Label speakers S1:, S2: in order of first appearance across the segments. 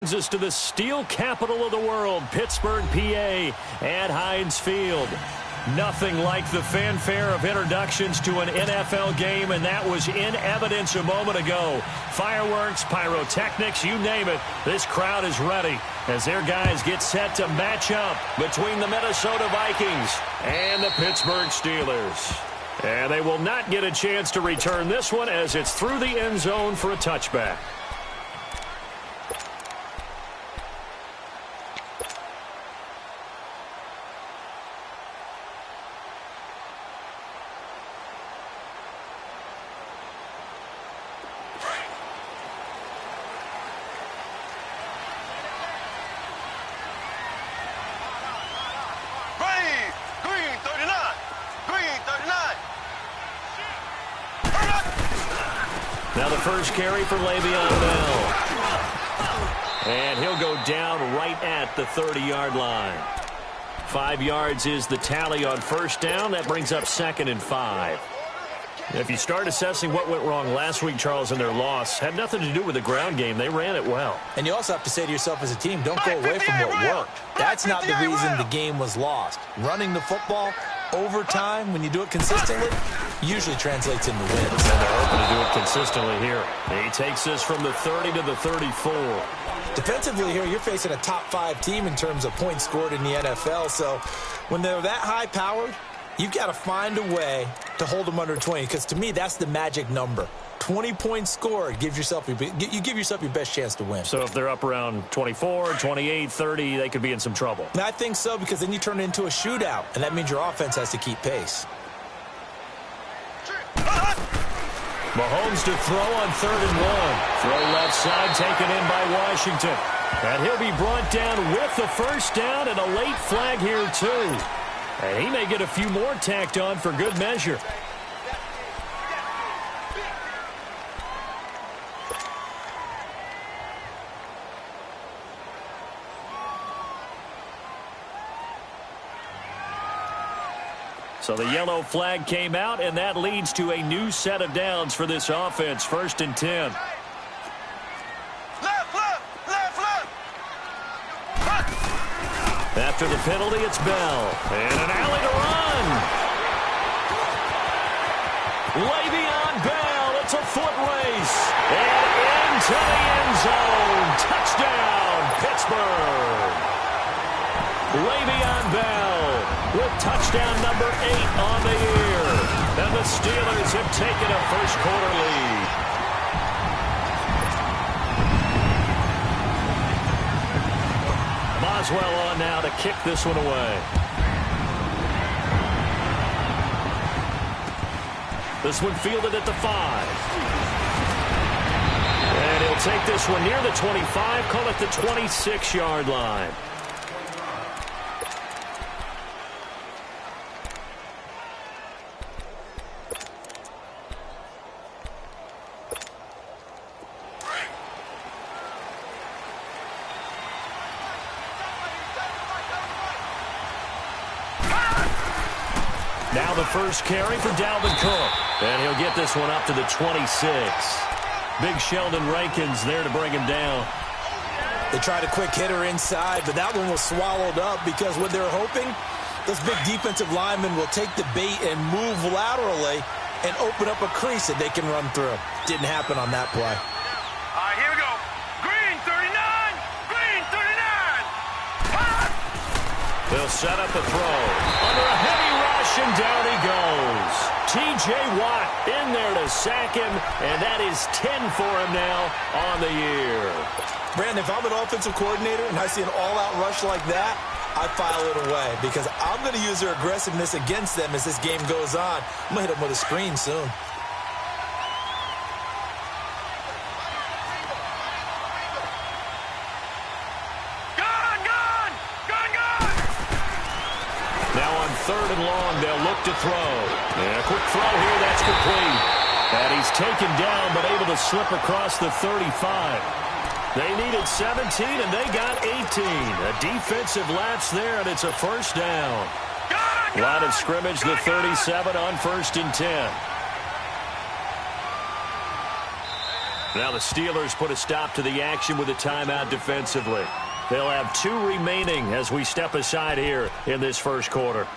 S1: Us to the steel capital of the world, Pittsburgh, PA, at Heinz Field. Nothing like the fanfare of introductions to an NFL game, and that was in evidence a moment ago. Fireworks, pyrotechnics, you name it. This crowd is ready as their guys get set to match up between the Minnesota Vikings and the Pittsburgh Steelers. And they will not get a chance to return this one as it's through the end zone for a touchback. Now the first carry for Le'Veon Bell. And he'll go down right at the 30-yard line. 5 yards is the tally on first down. That brings up 2nd and 5. If you start assessing what went wrong last week, Charles, in their loss, had nothing to do with the ground game. They ran it well.
S2: And you also have to say to yourself as a team, don't go away from what worked. That's not the reason the game was lost. Running the football over time, when you do it consistently, usually translates into wins.
S1: And they're hoping to do it consistently here. He takes this from the 30 to the 34.
S2: Defensively here, you're facing a top-5 team in terms of points scored in the NFL. So when they're that high-powered, you've got to find a way to hold them under 20, because to me, that's the magic number. 20 points scored, you give yourself your best chance to win.
S1: So if they're up around 24, 28, 30, they could be in some trouble.
S2: And I think so, because then you turn it into a shootout, and that means your offense has to keep pace.
S1: Mahomes to throw on 3rd and 1. Throw left side, taken in by Washington. And he'll be brought down with the first down, and a late flag here too. And he may get a few more tacked on for good measure. So the yellow flag came out, and that leads to a new set of downs for this offense. 1st and 10. After the penalty, it's Bell. And an alley to run. Le'Veon Bell, it's a foot race. And into the end zone. Touchdown, Pittsburgh. Le'Veon Bell with touchdown number 8 on the year. And the Steelers have taken a first-quarter lead. Boswell on now to kick this one away. This one fielded at the 5. And he'll take this one near the 25, call it the 26-yard line. Now the first carry for Dalvin Cook. And he'll get this one up to the 26. Big Sheldon Rankins there to bring him down.
S2: They tried a quick hitter inside, but that one was swallowed up because what they're hoping, those big defensive linemen will take the bait and move laterally and open up a crease that they can run through. Didn't happen on that play.
S3: All right, here we go. Green 39! Green 39!
S1: They'll set up a throw. Under a heavy rush, and down he goes. T.J. Watt in there to sack him, and that is 10 for him now on the year.
S2: Brandon, if I'm an offensive coordinator and I see an all-out rush like that, I file it away because I'm going to use their aggressiveness against them as this game goes on. I'm going to hit them with a screen soon.
S1: Now on 3rd and long, they'll look to throw. And a quick throw here, that's complete. And he's taken down, but able to slip across the 35. They needed 17, and they got 18. A defensive lapse there, and it's a first down. Line of scrimmage, the 37 on 1st and 10. Now the Steelers put a stop to the action with a timeout defensively. They'll have 2 remaining as we step aside here in this first quarter.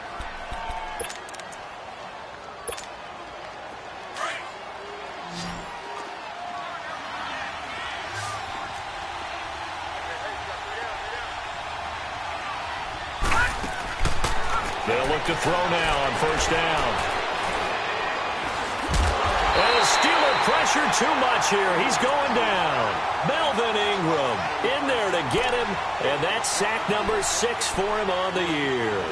S1: They'll look to throw now on first down. And the Steeler pressure too much here. He's going down. Melvin Ingram in there to get him, and that's sack number 6 for him on the year.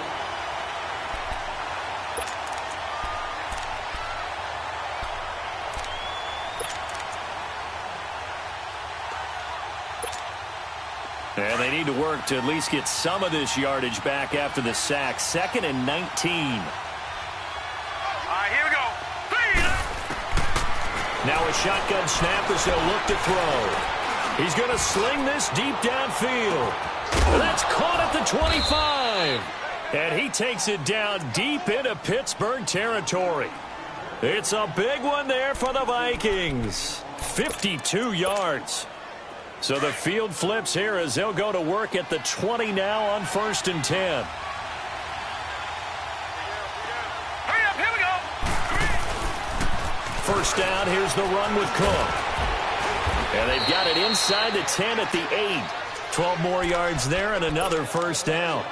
S1: And they need to work to at least get some of this yardage back after the sack. 2nd and 19.
S3: All right, here we go.
S1: Now a shotgun snap as they'll look to throw. He's going to sling this deep downfield. That's caught at the 25. And he takes it down deep into Pittsburgh territory. It's a big one there for the Vikings. 52 yards. So the field flips here as they'll go to work at the 20 now on 1st and 10.
S3: Hurry up, here we go.
S1: First down, here's the run with Cook. And they've got it inside the 10 at the 8. 12 more yards there and another first down.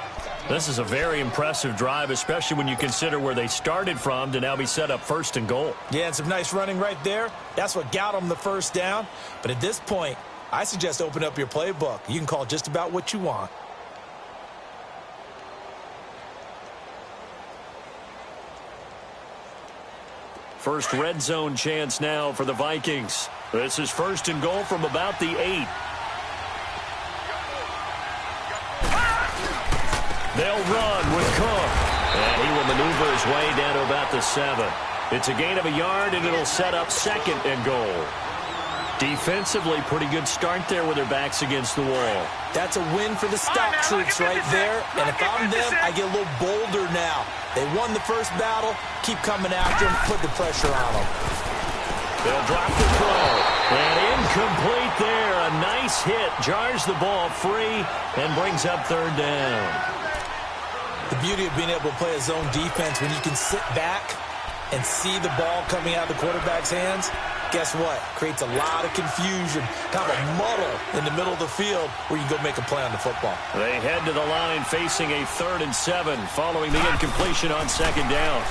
S1: This is a very impressive drive, especially when you consider where they started from to now be set up 1st and goal.
S2: Yeah, and some nice running right there. That's what got them the first down. But at this point, I suggest open up your playbook. You can call just about what you want.
S1: First red zone chance now for the Vikings. This is 1st and goal from about the 8. They'll run with Cook. And he will maneuver his way down to about the 7. It's a gain of a yard, and it'll set up 2nd and goal. Defensively, pretty good start there with their backs against the wall.
S2: That's a win for the stout troops right there. And if I'm them, I get a little bolder now. They won the first battle. Keep coming after them. Put the pressure on them.
S1: They'll drop the throw. And incomplete there. A nice hit. Jars the ball free and brings up 3rd down.
S2: The beauty of being able to play a zone defense when you can sit back and see the ball coming out of the quarterback's hands, guess what? Creates a lot of confusion, kind of a muddle in the middle of the field where you can go make a play on the football.
S1: They head to the line facing a 3rd and 7 following the incompletion on 2nd down.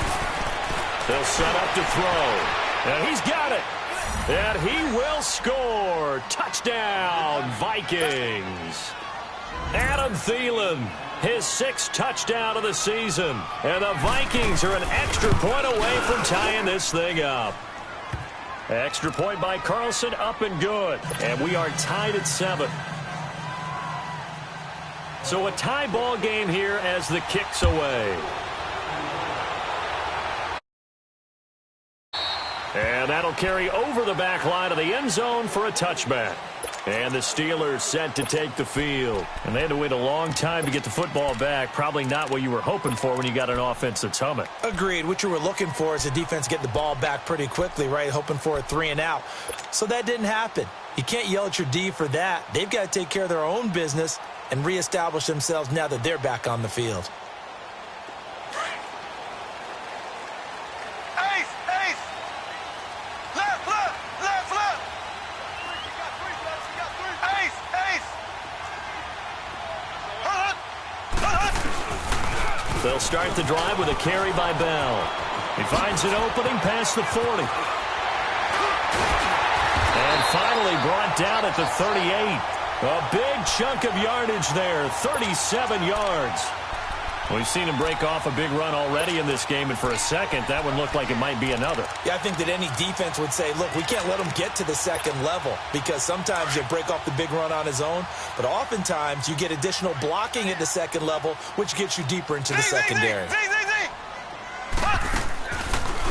S1: They'll set up to throw. And he's got it. And he will score. Touchdown, Vikings. Adam Thielen, his 6th touchdown of the season. And the Vikings are an extra point away from tying this thing up. Extra point by Carlson, up and good. And we are tied at 7. So a tie ball game here as the kick's away. And that'll carry over the back line of the end zone for a touchback. And the Steelers set to take the field. And they had to wait a long time to get the football back. Probably not what you were hoping for when you got an offense that's humming.
S2: Agreed. What you were looking for is the defense getting the ball back pretty quickly, right? Hoping for a 3 and out. So that didn't happen. You can't yell at your D for that. They've got to take care of their own business and reestablish themselves now that they're back on the field.
S1: They'll start the drive with a carry by Bell. He finds an opening past the 40. And finally brought down at the 38. A big chunk of yardage there, 37 yards. We've seen him break off a big run already in this game, and for a second, that one looked like it might be another.
S2: Yeah, I think that any defense would say, look, we can't let him get to the 2nd level because sometimes he'll break off the big run on his own, but oftentimes you get additional blocking at the 2nd level, which gets you deeper into the secondary.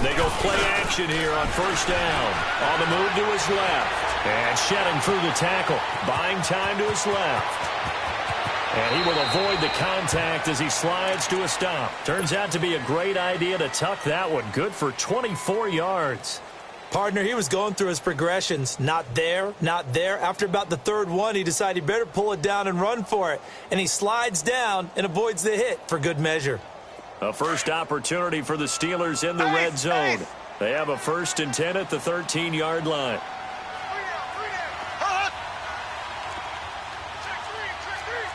S1: They go play action here on 1st down. On the move to his left. And shedding through the tackle. Buying time to his left. And he will avoid the contact as he slides to a stop. Turns out to be a great idea to tuck that one. Good for 24 yards.
S2: Partner, he was going through his progressions. Not there, not there. After about the third one, he decided he better pull it down and run for it. And he slides down and avoids the hit for good measure.
S1: A first opportunity for the Steelers in the red zone. They have a 1st and 10 at the 13-yard line.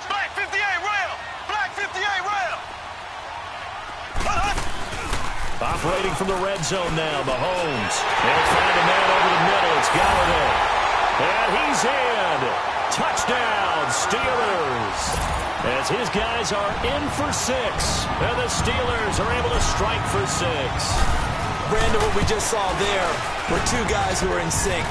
S3: Black 58 rail! Black 58 rail!
S1: Operating from the red zone now, Mahomes. They'll find a man over the middle. It's Galladay. And he's in. Touchdown, Steelers. As his guys are in for 6. And the Steelers are able to strike for 6.
S2: Brandon, what we just saw there were two guys who are in sync.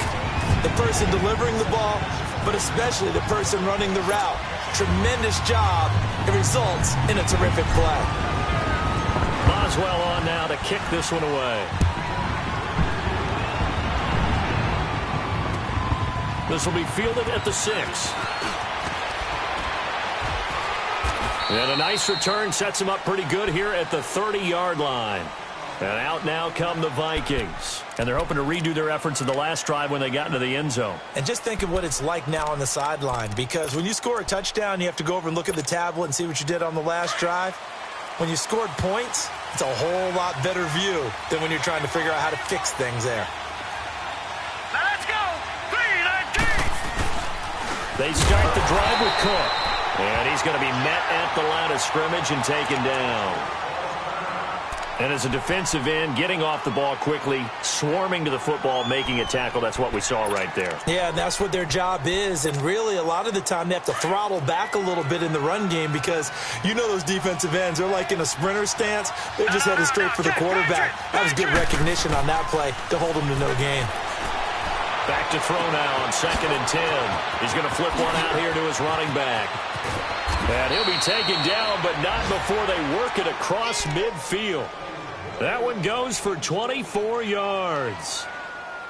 S2: The person delivering the ball, but especially the person running the route. Tremendous job. It results in a terrific play.
S1: Boswell on now to kick this one away. This will be fielded at the 6. And a nice return sets him up pretty good here at the 30-yard line. And out now come the Vikings. And they're hoping to redo their efforts in the last drive when they got into the end zone.
S2: And just think of what it's like now on the sideline, because when you score a touchdown, you have to go over and look at the tablet and see what you did on the last drive. When you scored points, it's a whole lot better view than when you're trying to figure out how to fix things there.
S3: Now let's go! 3-19!
S1: They start the drive with Cook. And he's going to be met at the line of scrimmage and taken down. And as a defensive end, getting off the ball quickly, swarming to the football, making a tackle, that's what we saw right there.
S2: Yeah, and that's what their job is. And really, a lot of the time, they have to throttle back a little bit in the run game because you know those defensive ends, they're like in a sprinter stance. They're just headed straight for the quarterback. That was good recognition on that play to hold them to no gain.
S1: Back to throw now on 2nd and 10. He's going to flip one out here to his running back. And he'll be taken down, but not before they work it across midfield. That one goes for 24 yards.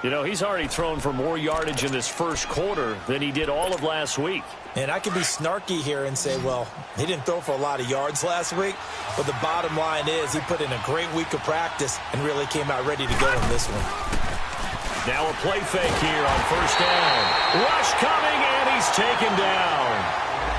S1: You know, he's already thrown for more yardage in this first quarter than he did all of last week.
S2: And I could be snarky here and say, well, he didn't throw for a lot of yards last week. But the bottom line is he put in a great week of practice and really came out ready to go in this one.
S1: Now a play fake here on 1st down. Rush coming, and he's taken down.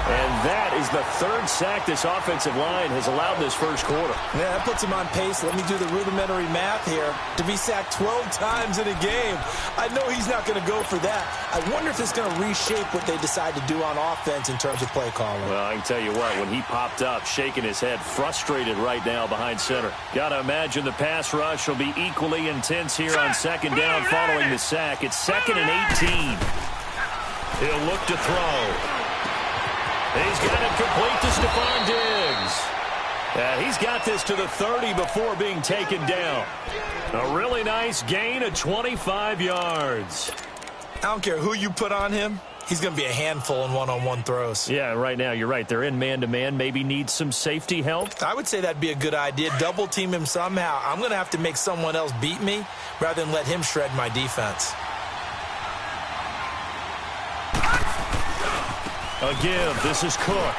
S1: And that is the 3rd sack this offensive line has allowed this first quarter.
S2: Yeah, that puts him on pace. Let me do the rudimentary math here. To be sacked 12 times in a game, I know he's not going to go for that. I wonder if it's going to reshape what they decide to do on offense in terms of play calling.
S1: Well, I can tell you what, when he popped up, shaking his head, frustrated right now behind center. Got to imagine the pass rush will be equally intense here on 2nd down following the sack. It's 2nd and 18. He'll look to throw. He's got it complete to Stephon Diggs. He's got this to the 30 before being taken down. A really nice gain of 25 yards.
S2: I don't care who you put on him. He's going to be a handful in one-on-one throws.
S1: Yeah, right now, you're right. They're in man-to-man. Maybe need some safety help.
S2: I would say that'd be a good idea. Double team him somehow. I'm going to have to make someone else beat me rather than let him shred my defense.
S1: A give. This is Cook.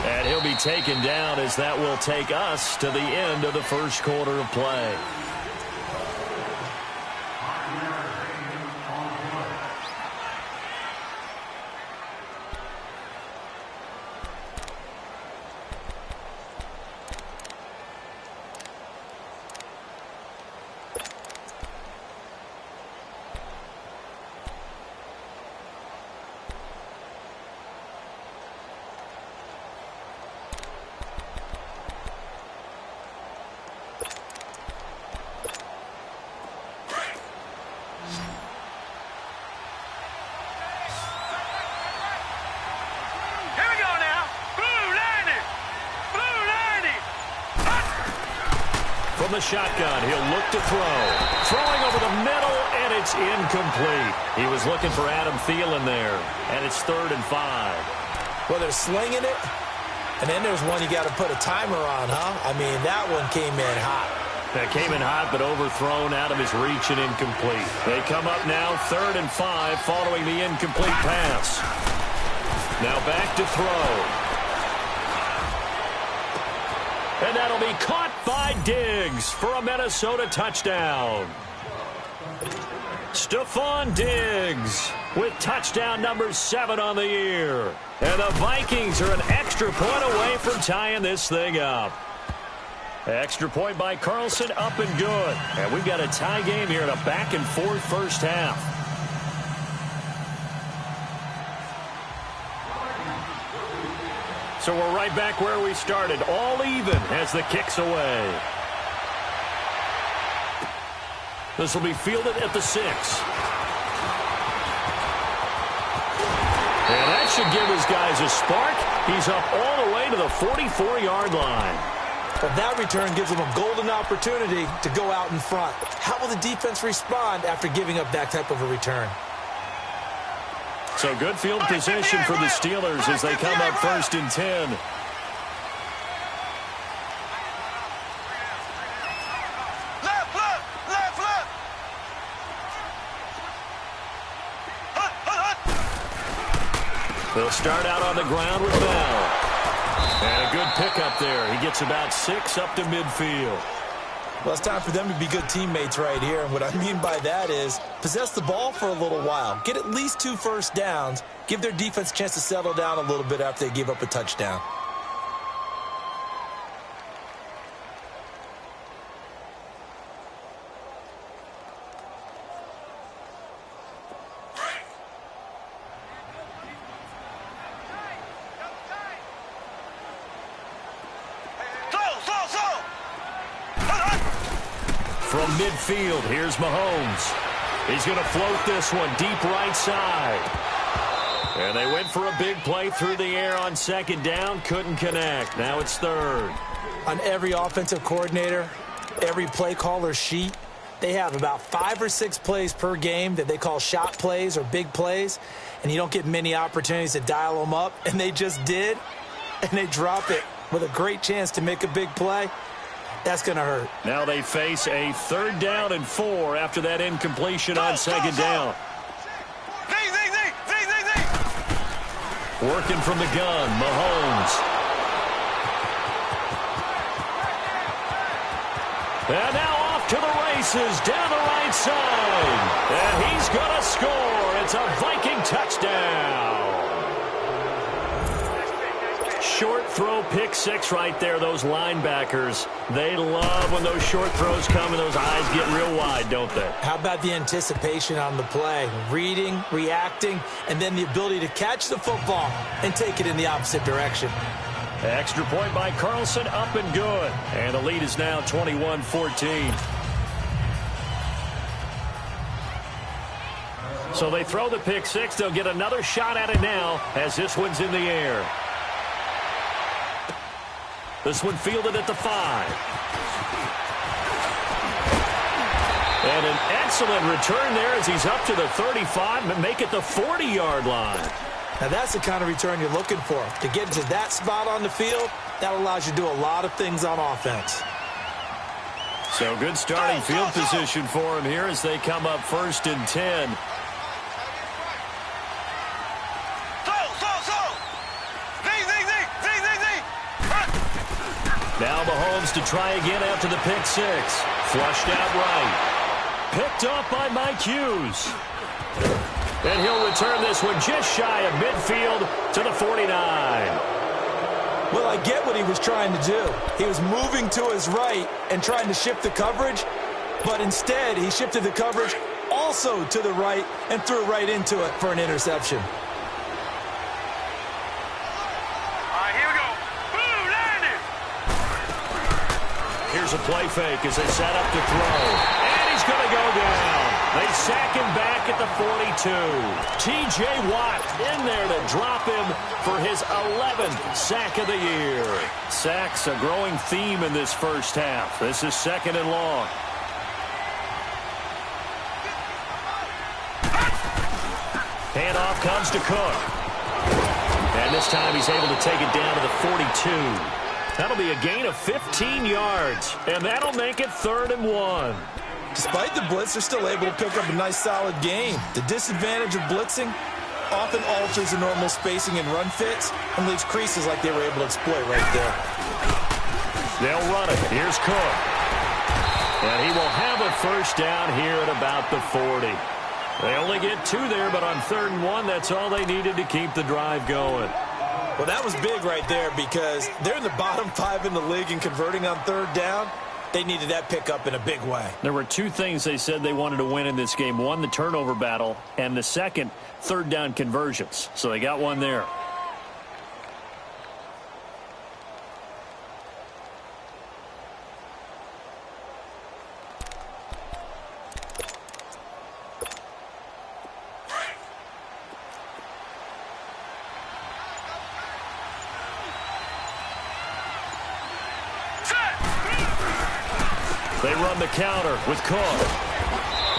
S1: And he'll be taken down as that will take us to the end of the first quarter of play. From the shotgun, he'll look to throw. Throwing over the middle, and it's incomplete. He was looking for Adam Thielen there, and it's 3rd and 5.
S2: Well, they're slinging it, and then there's one you got to put a timer on, huh? I mean, that one came in hot.
S1: That came in hot, but overthrown out of his reach and incomplete. They come up now 3rd and 5 following the incomplete pass. Now back to throw. And And that'll be caught by Diggs for a Minnesota touchdown. Stephon Diggs with touchdown number 7 on the year. And the Vikings are an extra point away from tying this thing up. Extra point by Carlson, up and good. And we've got a tie game here in a back-and-forth first half. So we're right back where we started, all even as the kick's away. This will be fielded at the 6. And that should give his guys a spark. He's up all the way to the 44-yard line.
S2: Well, that return gives them a golden opportunity to go out in front. How will the defense respond after giving up that type of a return?
S1: So good field position for the Steelers as they come up 1st and 10. They'll start out on the ground with Bell. And a good pickup there. He gets about 6 up to midfield.
S2: Well, it's time for them to be good teammates right here. And what I mean by that is possess the ball for a little while. Get at least 2 first downs. Give their defense a chance to settle down a little bit after they give up a touchdown.
S1: From midfield, here's Mahomes. He's going to float this one deep right side. And they went for a big play through the air on 2nd down. Couldn't connect. Now it's 3rd.
S2: On every offensive coordinator, every play caller sheet, they have about 5 or 6 plays per game that they call shot plays or big plays. And you don't get many opportunities to dial them up. And they just did. And they drop it with a great chance to make a big play. That's going to hurt.
S1: Now they face a 3rd down and 4 after that incompletion on 2nd down. Working from the gun, Mahomes. And now off to the races down the right side. And he's going to score. It's a Viking touchdown. Short throw, pick 6 right there. Those linebackers, they love when those short throws come and those eyes get real wide, don't they?
S2: How about the anticipation on the play? Reading, reacting, and then the ability to catch the football and take it in the opposite direction.
S1: Extra point by Carlson, up and good. And the lead is now 21-14. So they throw the pick 6. They'll get another shot at it now as this one's in the air. This one fielded at the 5. And an excellent return there as he's up to the 35 and make it the 40-yard line.
S2: Now that's the kind of return you're looking for. To get into that spot on the field, that allows you to do a lot of things on offense.
S1: So good starting field position for him here as they come up 1st and 10. Now Mahomes to try again after the pick 6. Flushed out right. Picked off by Mike Hughes. And he'll return this one just shy of midfield to the 49.
S2: Well, I get what he was trying to do. He was moving to his right and trying to shift the coverage, but instead he shifted the coverage also to the right and threw right into it for an interception.
S1: Here's a play fake as they set up to throw. And he's going to go down. They sack him back at the 42. T.J. Watt in there to drop him for his 11th sack of the year. Sacks a growing theme in this first half. This is 2nd and long. Handoff comes to Cook. And this time he's able to take it down to the 42. That'll be a gain of 15 yards, and that'll make it 3rd and 1.
S2: Despite the blitz, they're still able to pick up a nice, solid gain. The disadvantage of blitzing often alters the normal spacing and run fits and leaves creases like they were able to exploit right there.
S1: They'll run it. Here's Cook. And he will have a first down here at about the 40. They only get 2 there, but on 3rd and 1, that's all they needed to keep the drive going.
S2: Well, that was big right there because they're in the bottom 5 in the league in converting on 3rd down. They needed that pickup in a big way.
S1: There were 2 things they said they wanted to win in this game. One, the turnover battle, and the second, 3rd down conversions. So they got one there. They run the counter with Cook.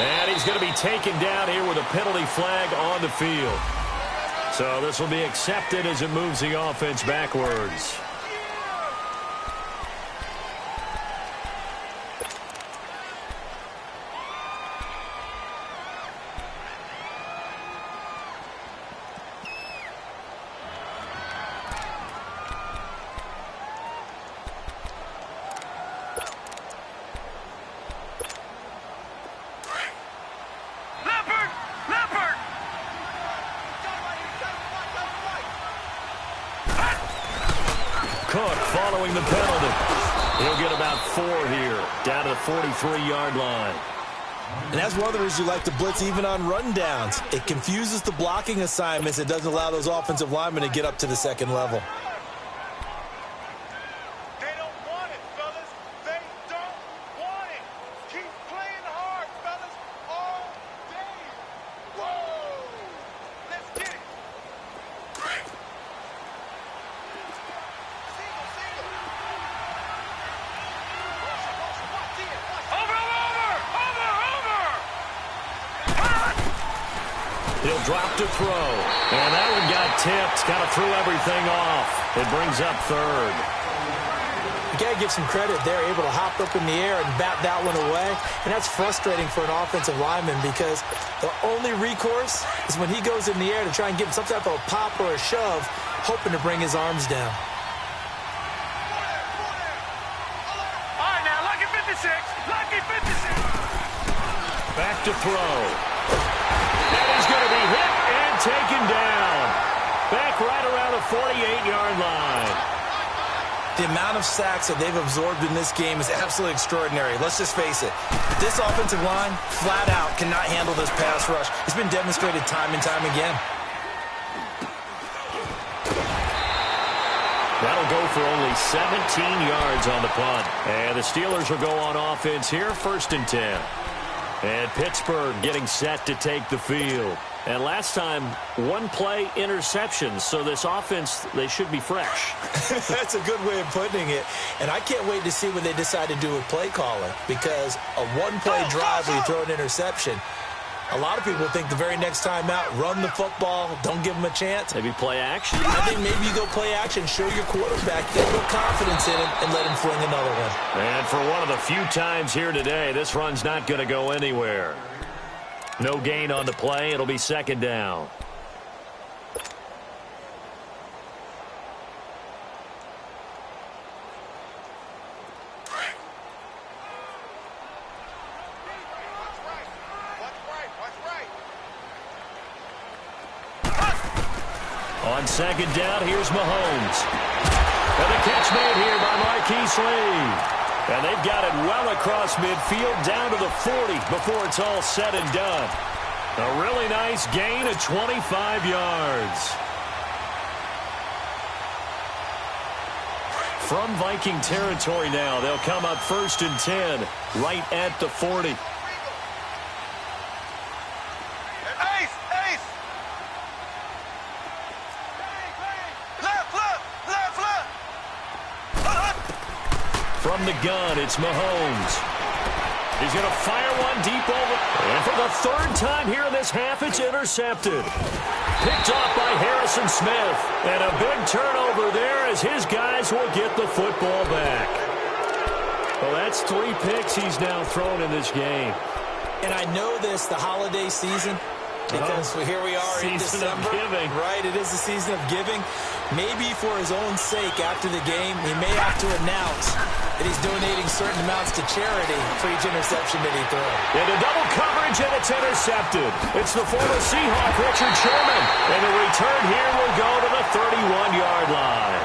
S1: And he's going to be taken down here with a penalty flag on the field. So this will be accepted as it moves the offense backwards. Cook following the penalty. He'll get about 4 here, down to the 43-yard line.
S2: And that's one of the reasons you like to blitz even on rundowns. It confuses the blocking assignments. It doesn't allow those offensive linemen to get up to the 2nd level.
S3: They don't want it, fellas. They don't want it. Keep playing hard, fellas, all day. Whoa! Let's get it.
S1: He'll drop to throw. And that one got tipped. Kind of threw everything off. It brings up 3rd.
S2: You got to give some credit. They're able to hop up in the air and bat that one away. And that's frustrating for an offensive lineman because the only recourse is when he goes in the air to try and give him some type of a pop or a shove, hoping to bring his arms down.
S3: All right, now, lucky 56. Lucky 56.
S1: Back to throw. And he's going to be hit and taken down. Back right around the 48-yard line.
S2: The amount of sacks that they've absorbed in this game is absolutely extraordinary. Let's just face it. This offensive line, flat out, cannot handle this pass rush. It's been demonstrated time and time again.
S1: That'll go for only 17 yards on the punt. And the Steelers will go on offense here, 1st and 10. And Pittsburgh getting set to take the field. And last time, 1-play interceptions. So this offense, they should be fresh.
S2: That's a good way of putting it. And I can't wait to see what they decide to do with play calling. Because a 1-play drive where you throw an interception, a lot of people think the very next time out, run the football, don't give them a chance.
S1: Maybe play action?
S2: I think maybe you go play action, show your quarterback, get a little confidence in him, and let him fling another one.
S1: And for one of the few times here today, this run's not going to go anywhere. No gain on the play. It'll be 2nd down. On 2nd down, here's Mahomes. And the catch made here by Marquise Lee. And they've got it well across midfield down to the 40 before it's all said and done. A really nice gain of 25 yards. From Viking territory now, they'll come up 1st and 10 right at the 40. From the gun, it's Mahomes. He's going to fire one deep over. And for the 3rd time here in this half, it's intercepted. Picked off by Harrison Smith. And a big turnover there as his guys will get the football back. Well, that's 3 picks he's now thrown in this game.
S2: And I know this, the holiday season, because here we are in December.
S1: Season of giving.
S2: Right, it is the season of giving. Maybe for his own sake after the game, he may have to announce that he's donating certain amounts to charity for each interception that he throws.
S1: Into double coverage, and it's intercepted. It's the former Seahawk, Richard Sherman. And the return here will go to the 31-yard line.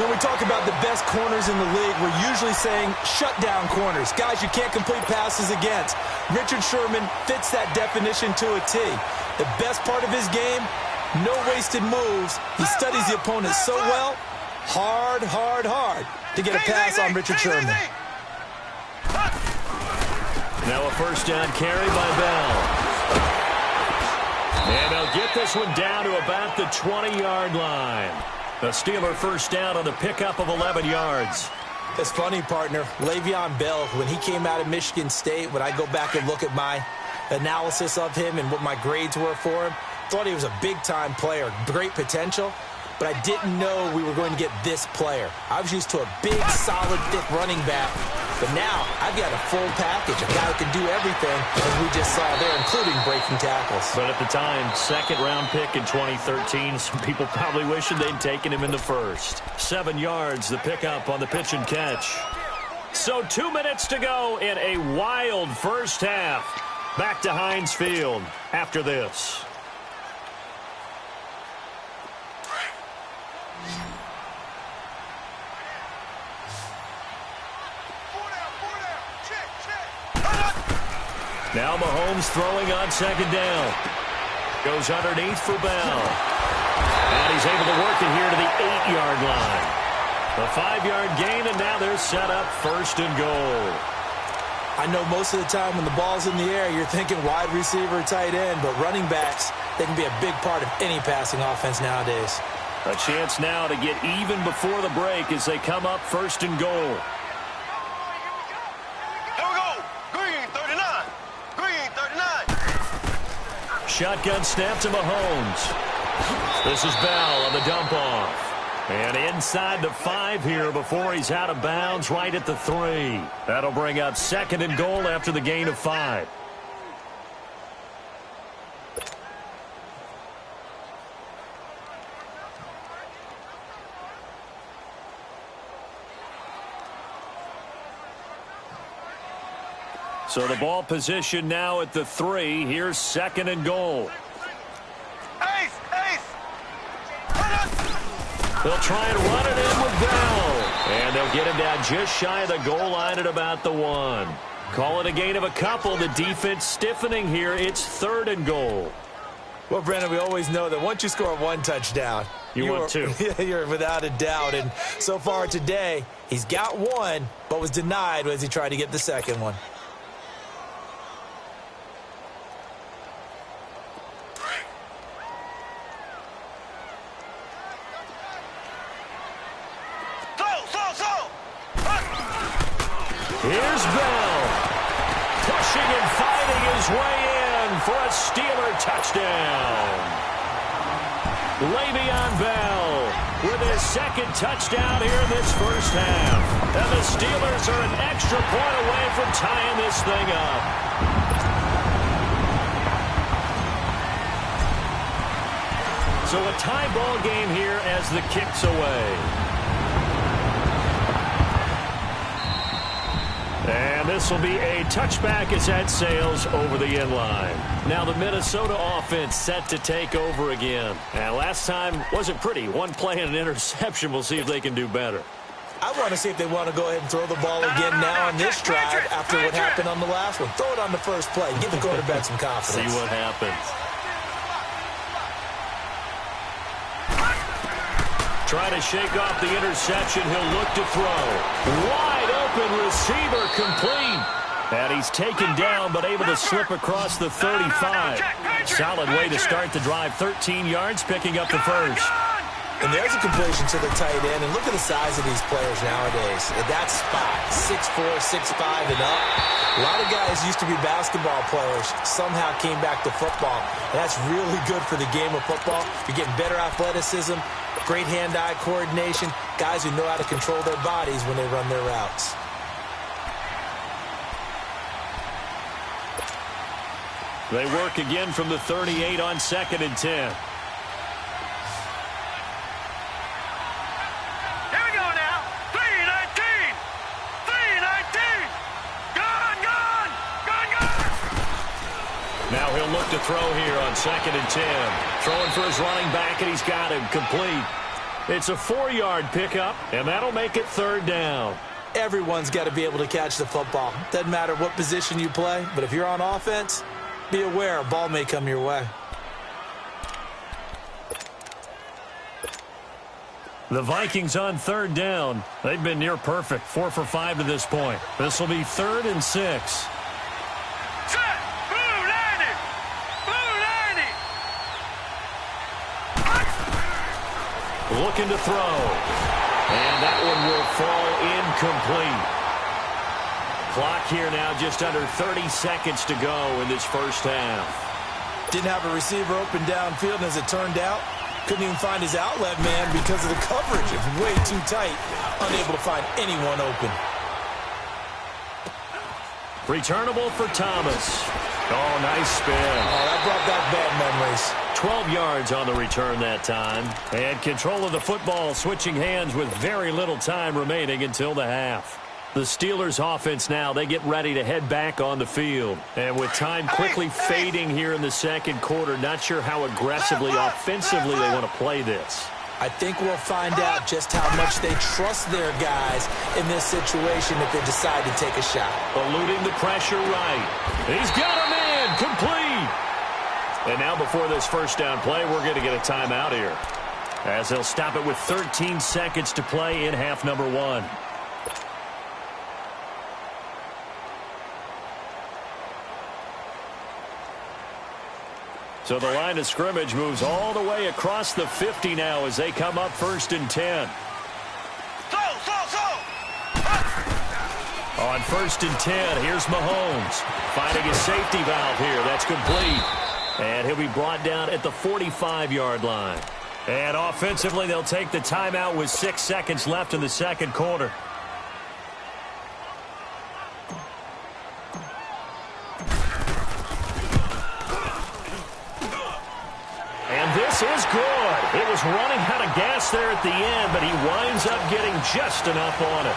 S2: When we talk about the best corners in the league, we're usually saying shutdown corners, guys you can't complete passes against. Richard Sherman fits that definition to a T. The best part of his game, no wasted moves. He studies the opponent so well, hard to get a pass on Richard Sherman.
S1: Now a first down carry by Bell. And they'll get this one down to about the 20-yard line. The Steeler first down on the pickup of 11 yards.
S2: It's funny, partner. Le'Veon Bell, when he came out of Michigan State, when I go back and look at my analysis of him and what my grades were for him, thought he was a big-time player, great potential, but I didn't know we were going to get this player. I was used to a big, solid, thick running back, but now I've got a full package, a guy who can do everything, as we just saw there, including breaking tackles.
S1: But at the time, second-round pick in 2013, some people probably wishing they'd taken him in the first. 7 yards, the pickup on the pitch and catch. So 2 minutes to go in a wild first half. Back to Heinz Field after this. Now Mahomes throwing on second down. Goes underneath for Bell. And he's able to work it here to the 8-yard line. A 5-yard gain, and now they're set up first and goal.
S2: I know most of the time when the ball's in the air, you're thinking wide receiver, tight end, but running backs, they can be a big part of any passing offense nowadays.
S1: A chance now to get even before the break as they come up first and goal. Shotgun snap to Mahomes. This is Bell on the dump off. And inside the 5 here before he's out of bounds right at the 3. That'll bring up second and goal after the gain of 5. So the ball position now at the 3. Here's second and goal. They'll try and run it in with Bell. And they'll get him down just shy of the goal line at about the 1. Call it a gain of a couple. The defense stiffening here. It's third and goal.
S2: Well, Brandon, we always know that once you score 1 touchdown,
S1: you want 2.
S2: You're without a doubt. And so far today, he's got 1, but was denied as he tried to get the second one.
S1: Here's Bell, pushing and fighting his way in for a Steeler touchdown. Le'Veon Bell with his second touchdown here in this first half. And the Steelers are an extra point away from tying this thing up. So a tie ball game here as the kick's away. And this will be a touchback as that sails over the end line. Now the Minnesota offense set to take over again. And last time wasn't pretty. 1 play and an interception. We'll see if they can do better.
S2: I want to see if they want to go ahead and throw the ball again now on this drive after what happened on the last one. Throw it on the first play. Give the quarterback some confidence.
S1: See what happens. Trying to shake off the interception. He'll look to throw. Wide open receiver complete. And he's taken down but able to slip across the 35. Solid way to start the drive. 13 yards, picking up the first.
S2: And there's a completion to the tight end. And look at the size of these players nowadays. At that spot, 6'4", 6'5", and up. A lot of guys used to be basketball players, somehow came back to football. And that's really good for the game of football. You're getting better athleticism, great hand-eye coordination, guys who know how to control their bodies when they run their routes.
S1: They work again from the 38 on 2nd and 10. look to throw here on 2nd and 10. Throwing for his running back, and he's got him complete. It's a 4-yard pickup, and that'll make it 3rd down.
S2: Everyone's got to be able to catch the football. Doesn't matter what position you play, but if you're on offense, be aware a ball may come your way.
S1: The Vikings on 3rd down. They've been near perfect, 4 for 5 to this point. This will be 3rd and 6. Looking to throw. And that one will fall incomplete. Clock here now just under 30 seconds to go in this first half.
S2: Didn't have a receiver open downfield, and as it turned out, couldn't even find his outlet man because of the coverage. It was way too tight. Unable to find anyone open.
S1: Returnable for Thomas. Oh, nice spin.
S2: Oh, that brought back bad memories.
S1: 12 yards on the return that time. And control of the football switching hands with very little time remaining until the half. The Steelers offense now, they get ready to head back on the field. And with time quickly fading here in the second quarter, not sure how aggressively, offensively they want to play this.
S2: I think we'll find out just how much they trust their guys in this situation if they decide to take a shot.
S1: Eluding the pressure right. He's got a man complete. And now before this first down play, we're going to get a timeout here, as they'll stop it with 13 seconds to play in half number 1. So the line of scrimmage moves all the way across the 50 now as they come up 1st and 10. On 1st and 10, here's Mahomes finding his safety valve here. That's complete. And he'll be brought down at the 45-yard line. And offensively, they'll take the timeout with 6 seconds left in the second quarter. And this is good. It was running out of gas there at the end, but he winds up getting just enough on it.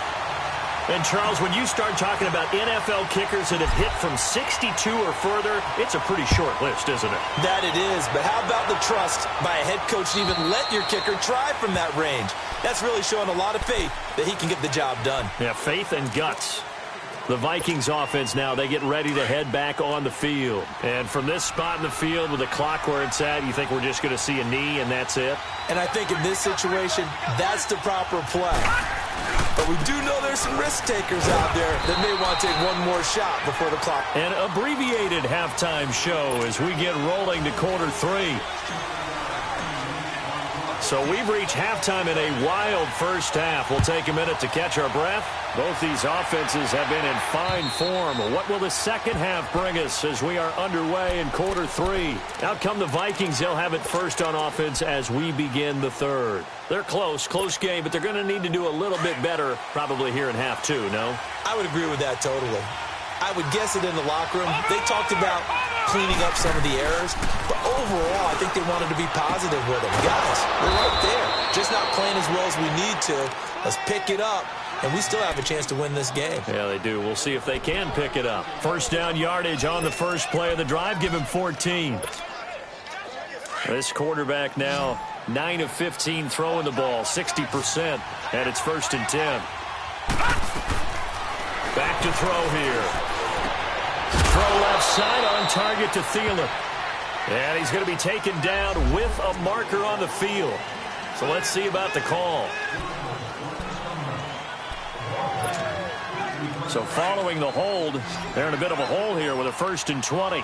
S1: And, Charles, when you start talking about NFL kickers that have hit from 62 or further, it's a pretty short list, isn't it?
S2: That it is, but how about the trust by a head coach to even let your kicker try from that range? That's really showing a lot of faith that he can get the job done.
S1: Yeah, faith and guts. The Vikings offense now, they get ready to head back on the field. And from this spot in the field with the clock where it's at, you think we're just going to see a knee and that's it?
S2: And I think in this situation, that's the proper play. But we do know there's some risk takers out there that may want to take one more shot before the clock.
S1: An abbreviated halftime show as we get rolling to quarter 3. So we've reached halftime in a wild first half. We'll take a minute to catch our breath. Both these offenses have been in fine form. What will the second half bring us as we are underway in quarter 3? Out come the Vikings. They'll have it first on offense as we begin the third. They're close game, but they're going to need to do a little bit better probably here in half 2, no?
S2: I would agree with that totally. I would guess it in the locker room. They talked about cleaning up some of the errors, but overall, I think they wanted to be positive with them. Guys, we're right there. Just not playing as well as we need to. Let's pick it up, and we still have a chance to win this game.
S1: Yeah, they do. We'll see if they can pick it up. First down yardage on the first play of the drive. Give him 14. This quarterback now 9 of 15 throwing the ball, 60%, and it's 1st and 10. Back to throw here. Throw left side on target to Thielen. And he's going to be taken down with a marker on the field. So let's see about the call. So following the hold, they're in a bit of a hole here with a 1st and 20.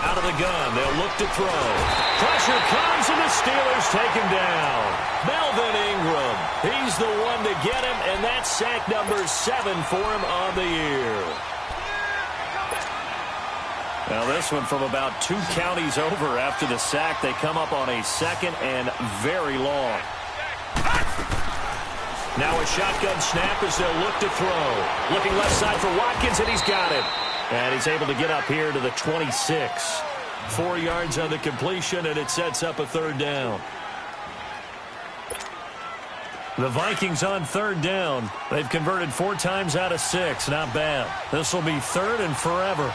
S1: Out of the gun, they'll look to throw. Pressure comes, and the Steelers take him down. Melvin Ingram, he's the one to get him, and that's sack number 7 for him on the year. Now this one from about 2 counties over after the sack. They come up on a 2nd and very long. Now a shotgun snap as they'll look to throw. Looking left side for Watkins, and he's got it. And he's able to get up here to the 26. 4 yards on the completion, and it sets up a 3rd down. The Vikings on third down. They've converted 4 times out of 6. Not bad. This will be third and forever.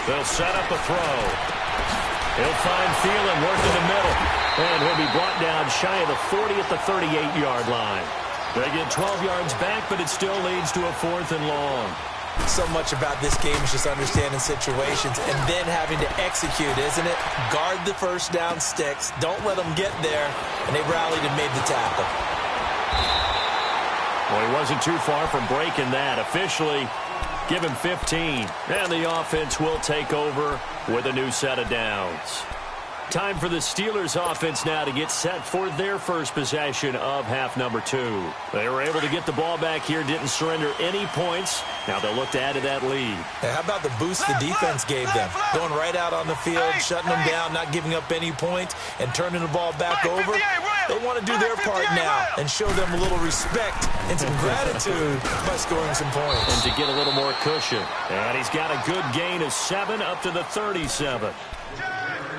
S1: They'll set up a throw. He'll find Thielen working the middle. And he'll be brought down shy of the 40 at the 38-yard line. They get 12 yards back, but it still leads to a 4th and long.
S2: So much about this game is just understanding situations and then having to execute, isn't it? Guard the first down sticks. Don't let them get there. And they rallied and made the tackle.
S1: Well, he wasn't too far from breaking that. Officially, give him 15. And the offense will take over with a new set of downs. Time for the Steelers offense now to get set for their first possession of half number 2. They were able to get the ball back here, didn't surrender any points. Now they'll look to add to that lead.
S2: Hey, how about the boost the defense gave them? Going right out on the field, shutting them down, not giving up any points, and turning the ball back over. They want to do their part now and show them a little respect and some gratitude by scoring some points.
S1: And to get a little more cushion. And he's got a good gain of 7 up to the 37.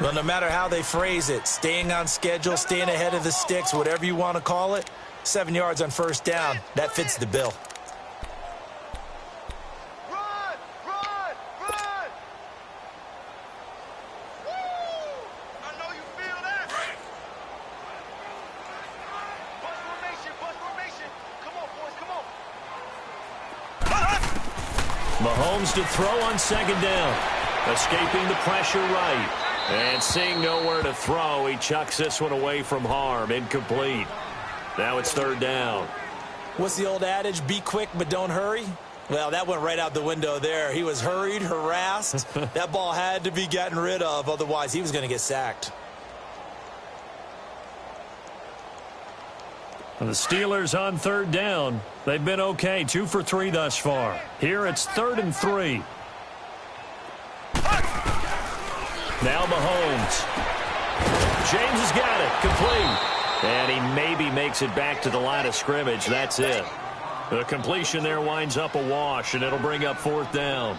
S2: Well, no matter how they phrase it, staying on schedule, staying ahead of the sticks, whatever you want to call it, 7 yards on first down, that fits the bill.
S3: Run! Run! Run! Woo! I know you feel that. Bust formation, bust formation. Come on, boys, come on.
S1: Mahomes to throw on second down. Escaping the pressure right. And seeing nowhere to throw, he chucks this one away from harm. Incomplete. Now it's third down.
S2: What's the old adage? Be quick, but don't hurry? Well, that went right out the window there. He was hurried, harassed. That ball had to be gotten rid of. Otherwise, he was going to get sacked.
S1: The Steelers on third down. They've been okay. 2 for 3 thus far. Here it's 3rd and 3. Now Mahomes. James has got it. Complete. And he maybe makes it back to the line of scrimmage. That's it. The completion there winds up a wash, and it'll bring up 4th down.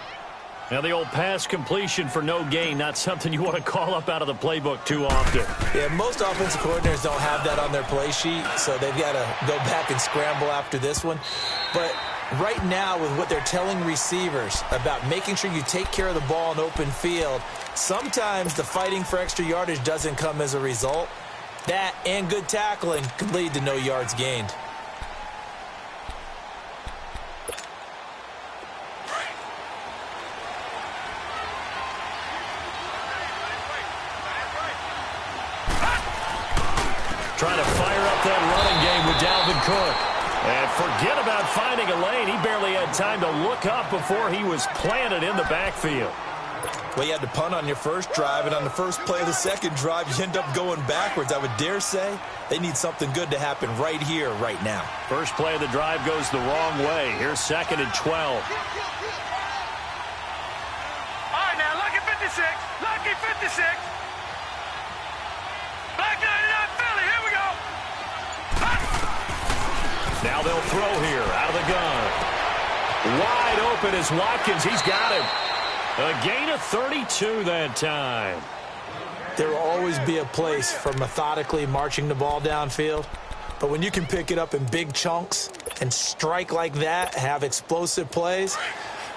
S1: Now the old pass completion for no gain, not something you want to call up out of the playbook too often.
S2: Yeah, most offensive coordinators don't have that on their play sheet, so they've got to go back and scramble after this one. But right now, with what they're telling receivers about making sure you take care of the ball in open field, sometimes the fighting for extra yardage doesn't come as a result. That and good tackling could lead to no yards gained.
S1: Trying to fire up that running game with Dalvin Cook. And forget about finding a lane. He barely had time to look up before he was planted in the backfield.
S2: Well, you had to punt on your first drive, and on the first play of the second drive, you end up going backwards. I would dare say they need something good to happen right here, right now.
S1: First play of the drive goes the wrong way. Here's 2nd and 12.
S3: All right, now, lucky 56. Lucky 56. Black 99 Philly, here we go.
S1: Now they'll throw here out of the gun. Wide open is Watkins. He's got him. A gain of 32 that time.
S2: There will always be a place for methodically marching the ball downfield. But when you can pick it up in big chunks and strike like that, have explosive plays,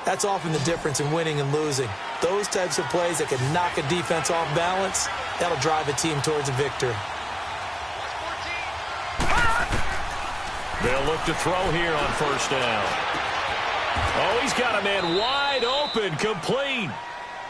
S2: that's often the difference in winning and losing. Those types of plays that can knock a defense off balance, that'll drive a team towards a victory.
S1: They'll look to throw here on first down. Oh, he's got a man wide open, complete.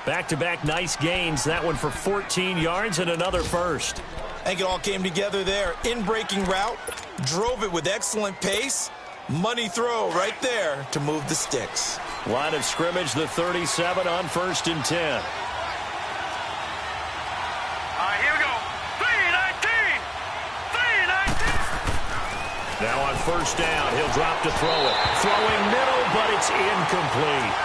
S1: Back-to-back nice gains. That one for 14 yards and another first.
S2: I think it all came together there. In-breaking route, drove it with excellent pace. Money throw right there to move the sticks.
S1: Line of scrimmage, the 37 on 1st and 10.
S3: All right, here we go. 3-19. 3-19.
S1: Now on first down, he'll drop to throw it. Throwing middle, but it's incomplete.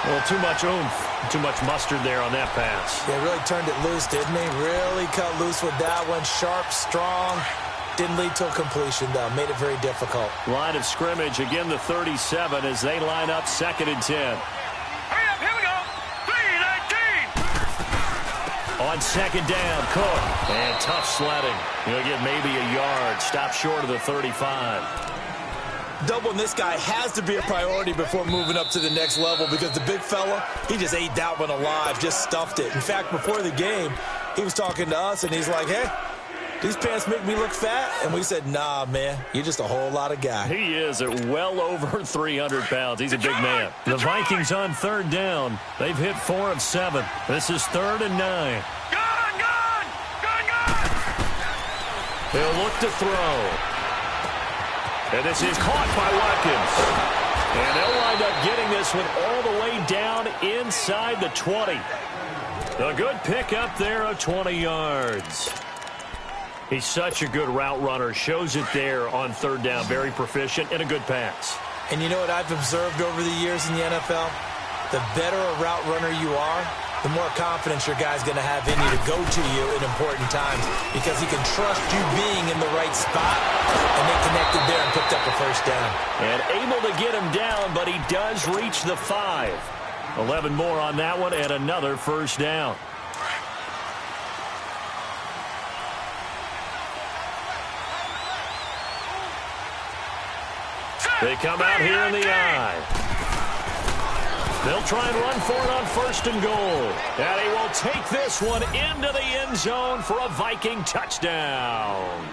S1: Well, too much oomph, too much mustard there on that pass.
S2: Yeah, really turned it loose, didn't he? Really cut loose with that one. Sharp, strong. Didn't lead to a completion, though. Made it very difficult.
S1: Line of scrimmage, again the 37 as they line up 2nd and 10.
S3: Hurry up, here we go. 3-19.
S1: On second down, Cook. And tough sledding. He'll get maybe a yard. Stop short of the 35.
S2: Doubling this guy has to be a priority before moving up to the next level because the big fella, he just ate that one alive, just stuffed it. In fact, before the game, he was talking to us, and he's like, hey, these pants make me look fat. And we said, nah, man, you're just a whole lot of guy.
S1: He is at well over 300 pounds. He's a big man. The Vikings on third down. They've hit 4 of 7. This is 3rd and 9. He'll look to throw. And this is caught by Watkins. And they'll wind up getting this one all the way down inside the 20. A good pickup there of 20 yards. He's such a good route runner. Shows it there on third down. Very proficient and a good pass.
S2: And you know what I've observed over the years in the NFL? The better a route runner you are, the more confidence your guy's going to have in you to go to you in important times because he can trust you being in the right spot, and they connected there and picked up a first down.
S1: And able to get him down, but he does reach the 5. 11 more on that one and another first down. They come out here in the eye. They'll try and run for it on 1st and goal. And he will take this one into the end zone for a Viking touchdown.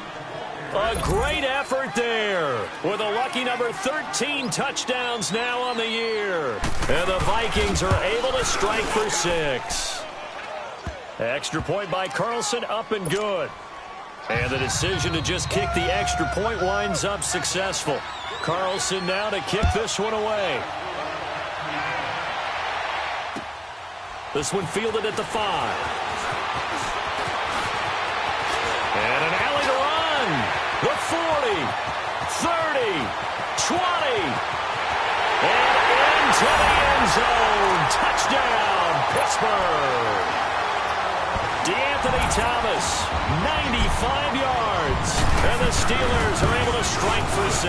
S1: A great effort there with a lucky number 13 touchdowns now on the year. And the Vikings are able to strike for 6. Extra point by Carlson, up and good. And the decision to just kick the extra point winds up successful. Carlson now to kick this one away. This one fielded at the 5. And an alley to run. The 40, 30, 20. And into the end zone. Touchdown, Pittsburgh. DeAnthony Thomas, 95 yards. And the Steelers are able to strike for 6.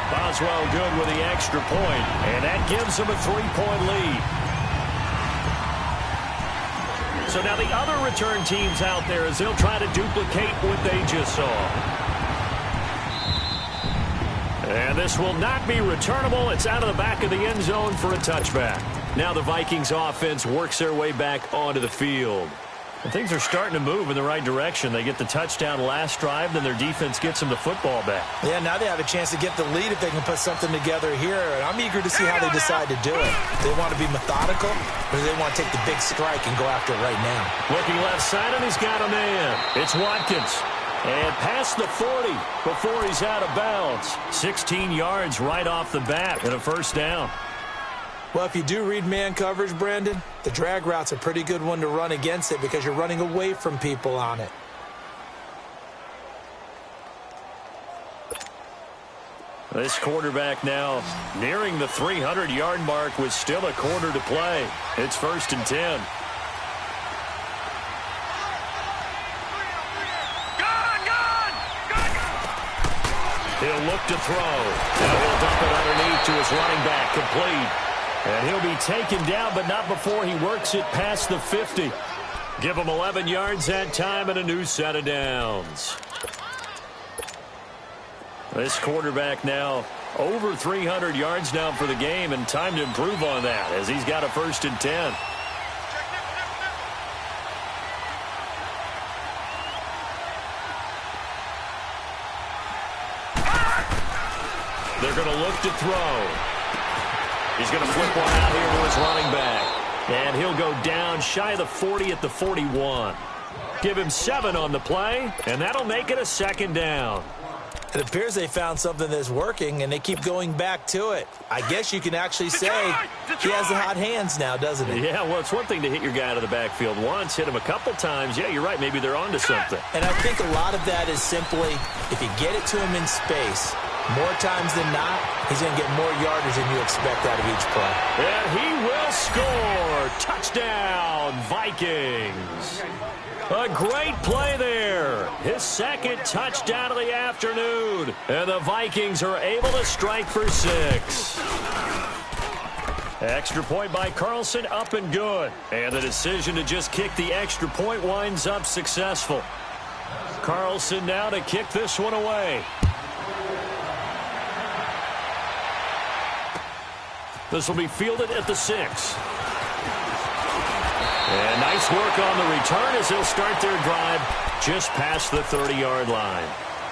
S1: Boswell good with the extra point. And that gives them a 3-point lead. So now the other return teams out there as they'll try to duplicate what they just saw. And this will not be returnable. It's out of the back of the end zone for a touchback. Now the Vikings offense works their way back onto the field. And things are starting to move in the right direction. They get the touchdown last drive, then their defense gets them the football back.
S2: Yeah, now they have a chance to get the lead if they can put something together here. And I'm eager to see how they decide to do it. Do they want to be methodical, or do they want to take the big strike and go after it right now?
S1: Looking left side, and he's got a man. It's Watkins. And past the 40 before he's out of bounds. 16 yards right off the bat and a first down.
S2: Well, if you do read man coverage, Brandon, the drag route's a pretty good one to run against it because you're running away from people on it.
S1: This quarterback now nearing the 300-yard mark with still a quarter to play. It's 1st and 10. He'll look to throw. Now he'll dump it underneath to his running back, complete. And he'll be taken down, but not before he works it past the 50. Give him 11 yards that time and a new set of downs. This quarterback now over 300 yards now for the game, and time to improve on that as he's got a 1st and 10. They're going to look to throw. He's going to flip one out here to his running back. And he'll go down shy of the 40 at the 41. Give him 7 on the play, and that'll make it a 2nd down.
S2: It appears they found something that's working, and they keep going back to it. I guess you can actually say he has the hot hands now, doesn't he?
S1: Yeah, well, it's one thing to hit your guy out of the backfield once, hit him a couple times. Yeah, you're right. Maybe they're onto something.
S2: And I think a lot of that is simply if you get it to him in space, more times than not, he's going to get more yardage than you expect out of each play.
S1: And he will score. Touchdown, Vikings. A great play there. His 2nd touchdown of the afternoon. And the Vikings are able to strike for 6. Extra point by Carlson, up and good. And the decision to just kick the extra point winds up successful. Carlson now to kick this one away. This will be fielded at the 6. And nice work on the return as they'll start their drive just past the 30-yard line.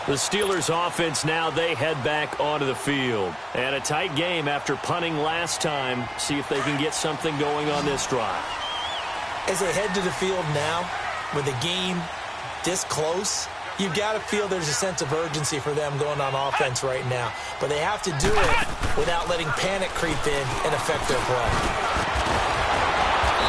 S1: The Steelers offense now, they head back onto the field. And a tight game after punting last time. See if they can get something going on this drive.
S2: As they head to the field now, with the game this close, you've got to feel there's a sense of urgency for them going on offense right now. But they have to do it without letting panic creep in and affect their play.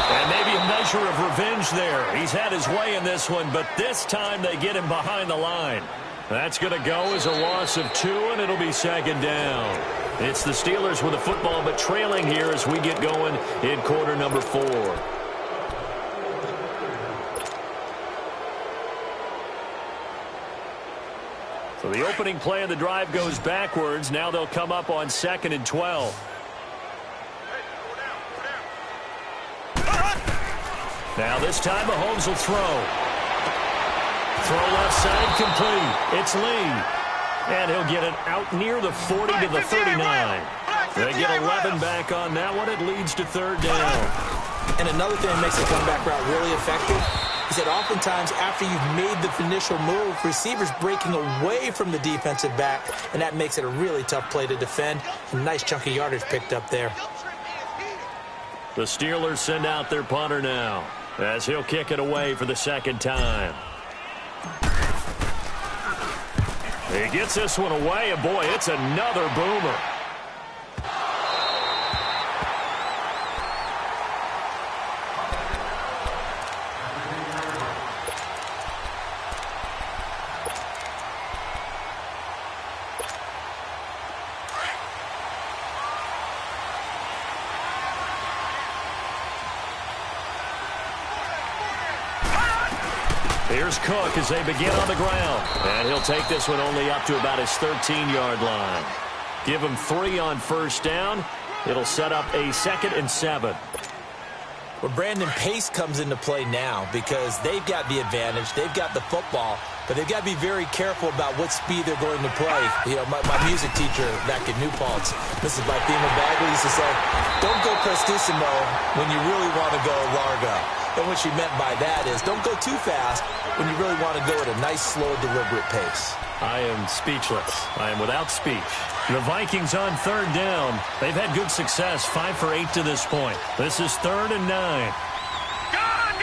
S1: And maybe a measure of revenge there. He's had his way in this one, but this time they get him behind the line. That's going to go as a loss of 2, and it'll be second down. It's the Steelers with the football, but trailing here as we get going in quarter number 4. So the opening play of the drive goes backwards. Now they'll come up on 2nd and 12. Now this time Mahomes will throw. Throw left side complete. It's Lee. And he'll get it out near the 40 to the 39. They get 11 back on that one. It leads to 3rd down.
S2: And another thing that makes the comeback route really effective is that oftentimes after you've made the initial move, receivers breaking away from the defensive back, and that makes it a really tough play to defend. A nice chunk of yardage picked up there.
S1: The Steelers send out their punter now as he'll kick it away for the 2nd time. He gets this one away, and boy, it's another boomer. Here's Cook as they begin on the ground. And he'll take this one only up to about his 13-yard line. Give him 3 on 1st down. It'll set up a 2nd and 7.
S2: Well, Brandon, pace comes into play now because they've got the advantage. They've got the football, but they've got to be very careful about what speed they're going to play. You know, my music teacher back at New Paltz, Mrs. Bifema Bagley, used to say, don't go prestissimo when you really want to go largo. And what she meant by that is don't go too fast when you really want to go at a nice, slow, deliberate pace.
S1: I am speechless. I am without speech. The Vikings on 3rd down. They've had good success, 5 for 8 to this point. This is 3rd and 9.
S3: Gone!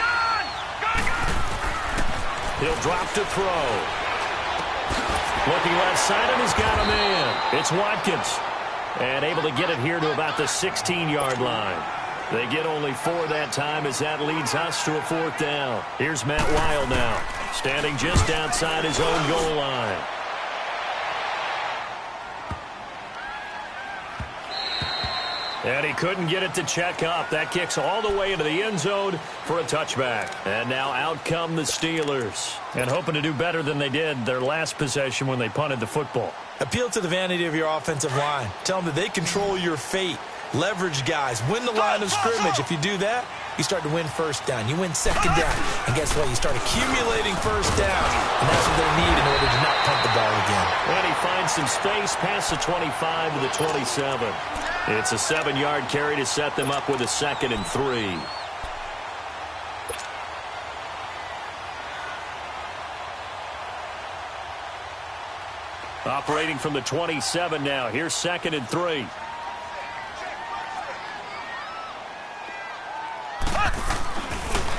S1: He'll drop to throw. Looking left side, and he's got a man. It's Watkins. And able to get it here to about the 16-yard line. They get only 4 that time as that leads us to a 4th down. Here's Matt Wild now, standing just outside his own goal line. And he couldn't get it to check up. That kicks all the way into the end zone for a touchback. And now out come the Steelers. And hoping to do better than they did their last possession when they punted the football.
S2: Appeal to the vanity of your offensive line. Tell them that they control your fate. Leverage guys. Win the line of scrimmage. If you do that, you start to win 1st down. You win 2nd down. And guess what? You start accumulating 1st downs. And that's what they need in order to not punt the ball again.
S1: And he finds some space past the 25 to the 27. It's a 7-yard carry to set them up with a 2nd and 3. Operating from the 27 now. Here's 2nd and 3.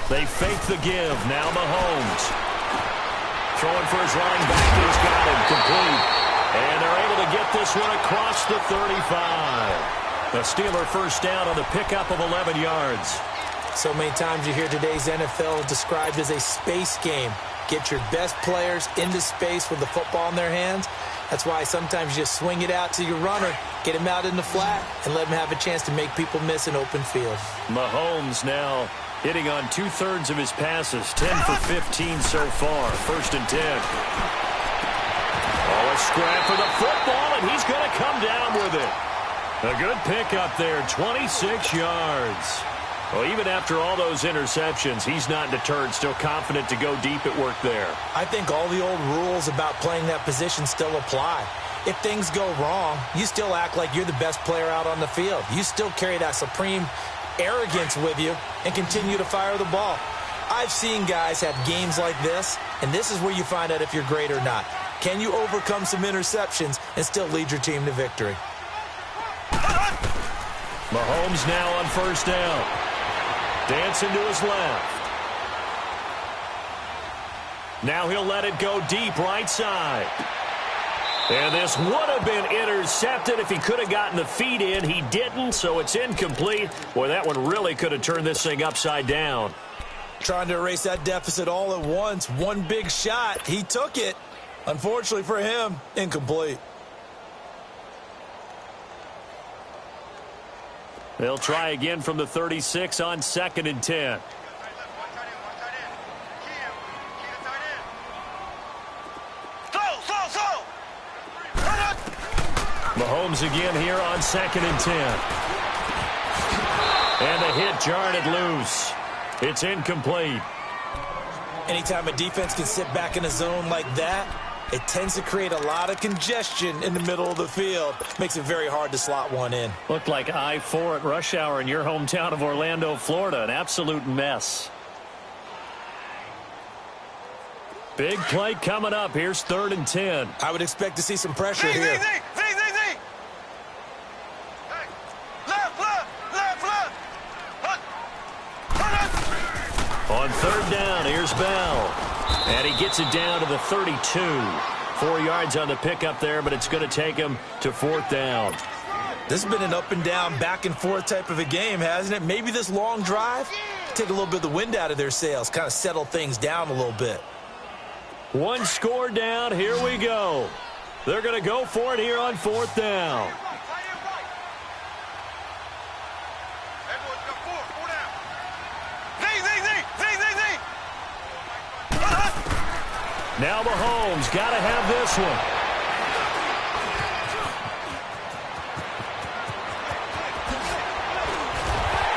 S1: They fake the give. Now Mahomes. Throwing for his line back. He's got him complete. And they're able to get this one across the 35. The Steeler 1st down on the pickup of 11 yards.
S2: So many times you hear today's NFL described as a space game. Get your best players into space with the football in their hands. That's why sometimes you just swing it out to your runner, get him out in the flat, and let him have a chance to make people miss an open field.
S1: Mahomes now hitting on 2/3 of his passes, 10 for 15 so far. 1st and 10. Oh, a scrap for the football, and he's going to come down with it. A good pickup there, 26 yards. Well, even after all those interceptions, he's not deterred, still confident to go deep at work there.
S2: I think all the old rules about playing that position still apply. If things go wrong, you still act like you're the best player out on the field. You still carry that supreme arrogance with you and continue to fire the ball. I've seen guys have games like this, and this is where you find out if you're great or not. Can you overcome some interceptions and still lead your team to victory?
S1: Mahomes now on first down. Dancing to his left. Now he'll let it go deep right side. And this would have been intercepted if he could have gotten the feet in. He didn't, so it's incomplete. Boy, that one really could have turned this thing upside down.
S2: Trying to erase that deficit all at once. One big shot. He took it. Unfortunately for him, incomplete.
S1: They'll try again from the 36 on 2nd and 10. Mahomes again here on 2nd and 10. And the hit jarred it loose. It's incomplete.
S2: Anytime a defense can sit back in a zone like that, it tends to create a lot of congestion in the middle of the field. Makes it very hard to slot one in.
S1: Looked like I-4 at rush hour in your hometown of Orlando, Florida. An absolute mess. Big play coming up. Here's 3rd and 10.
S2: I would expect to see some pressure here.
S1: On 3rd down, here's Bell. And he gets it down to the 32. 4 yards on the pickup there, but it's going to take him to 4th down.
S2: This has been an up and down, back and forth type of a game, hasn't it? Maybe this long drive, take a little bit of the wind out of their sails, kind of settle things down a little bit.
S1: One score down, here we go. They're going to go for it here on 4th down. Now Mahomes got to have this one.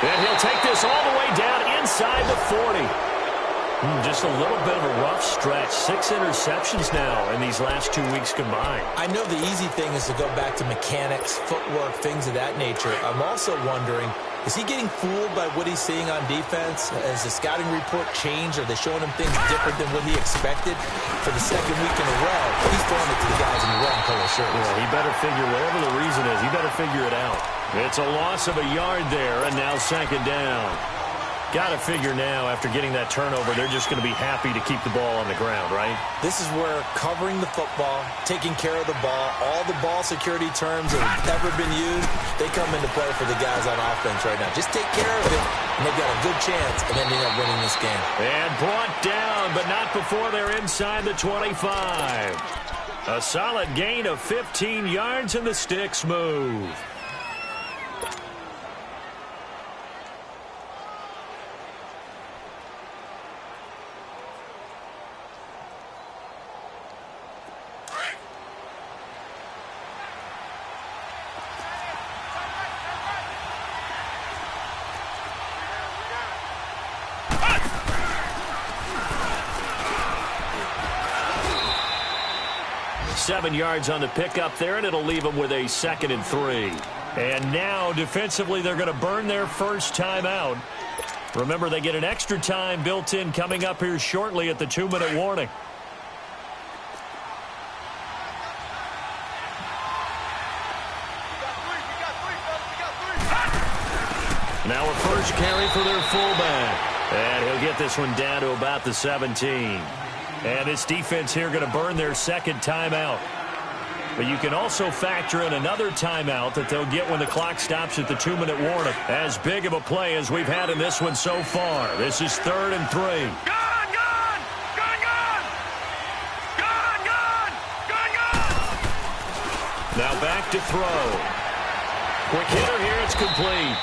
S1: And he'll take this all the way down inside the 40. Just a little bit of a rough stretch. 6 interceptions now in these last 2 weeks combined.
S2: I know the easy thing is to go back to mechanics, footwork, things of that nature. I'm also wondering, is he getting fooled by what he's seeing on defense? Has the scouting report changed? Are they showing him things different than what he expected? For the 2nd week in a row, he's throwing it to the guys in the wrong color shirts.
S1: Yeah, he better figure, whatever the reason is, he better figure it out. It's a loss of a yard there, and now 2nd down. Got to figure now, after getting that turnover, they're just going to be happy to keep the ball on the ground, right?
S2: This is where covering the football, taking care of the ball, all the ball security terms that have ever been used, they come into play for the guys on offense right now. Just take care of it, and they've got a good chance of ending up winning this game.
S1: And brought down, but not before they're inside the 25. A solid gain of 15 yards, and the sticks move. Seven yards on the pickup there, and it'll leave them with a 2nd and 3. And now, defensively, they're going to burn their first timeout. Remember, they get an extra time built in coming up here shortly at the 2-minute warning. Now a first carry for their fullback. And he'll get this one down to about the 17. And this defense here going to burn their 2nd timeout. But you can also factor in another timeout that they'll get when the clock stops at the 2-minute warning. As big of a play as we've had in this one so far. This is 3rd and 3. Now back to throw. Quick hitter here, it's complete.